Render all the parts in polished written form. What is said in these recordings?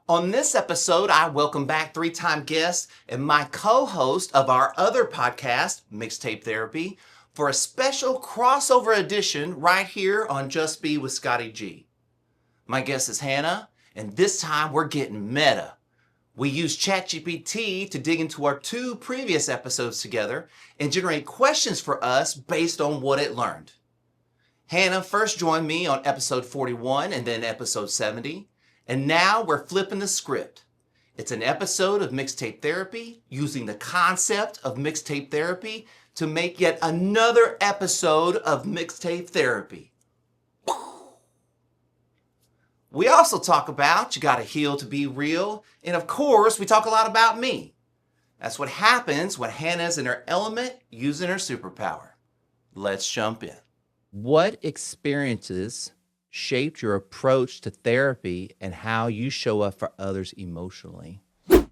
On this episode, I welcome back three-time guest and my co-host of our other podcast, Mixtape Therapy, for a special crossover edition right here on Just Be with Scottie G. My guest is Hannah, and this time we're getting meta. We use ChatGPT to dig into our two previous episodes together and generate questions for us based on what it learned. Hannah first joined me on episode 41 and then episode 70. And now we're flipping the script. It's an episode of Mixtape Therapy using the concept of Mixtape Therapy to make yet another episode of Mixtape Therapy. We also talk about you gotta heal to be real. And of course, we talk a lot about me. That's what happens when Hannah's in her element using her superpower. Let's jump in. What experiences shaped your approach to therapy and how you show up for others emotionally?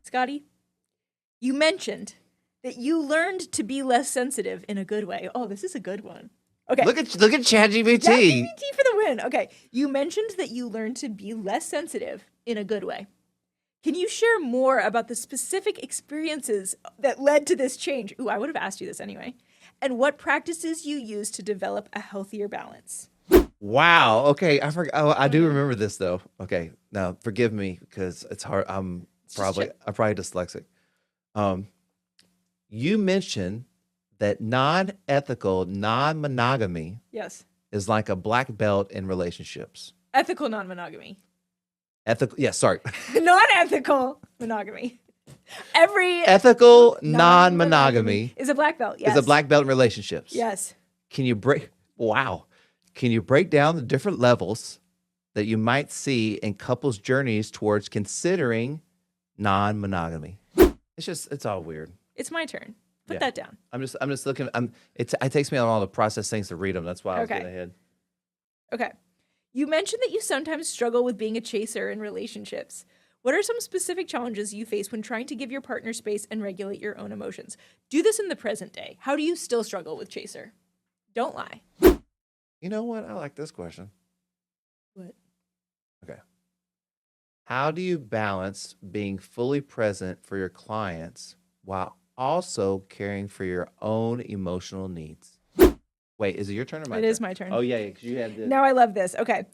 Scottie, you mentioned that you learned to be less sensitive in a good way. Oh, this is a good one. Okay. Look at ChatGPT. ChatGPT for the win. Okay. You mentioned that you learned to be less sensitive in a good way. Can you share more about the specific experiences that led to this change? Ooh, I would have asked you this anyway. And what practices you use to develop a healthier balance? Wow. Okay. I forgot. Oh, I do remember this though. Okay. Now forgive me because it's hard. I'm probably dyslexic. You mentioned that non-ethical, non-monogamy Yes. is like a black belt in relationships. Ethical non-monogamy. Ethical. Yeah. Sorry. Non-ethical monogamy. Every Ethical non-monogamy is a black belt. Yes. is a black belt in relationships. Yes. Can you break? Wow. Can you break down the different levels that you might see in couples' journeys towards considering non-monogamy? It's all weird. It's my turn. Put that down. I'm just looking. It takes me a while to process things to read them. That's why I was getting ahead. Okay. You mentioned that you sometimes struggle with being a chaser in relationships. What are some specific challenges you face when trying to give your partner space and regulate your own emotions? Do this in the present day. How do you still struggle with chaser? Don't lie. You know what? I like this question. What? Okay. How do you balance being fully present for your clients while also caring for your own emotional needs? Wait, is it your turn or my turn? It is my turn. Oh, yeah, because you had this. Now I love this. Okay.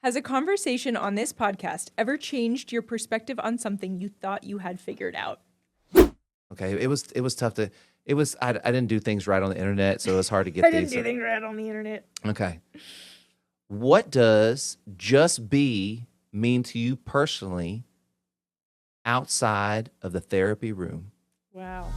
Has a conversation on this podcast ever changed your perspective on something you thought you had figured out? Okay, it was tough to. I didn't do things right on the internet, so it was hard to get I these. didn't do things right on the internet. Okay. What does just be mean to you personally outside of the therapy room? Wow.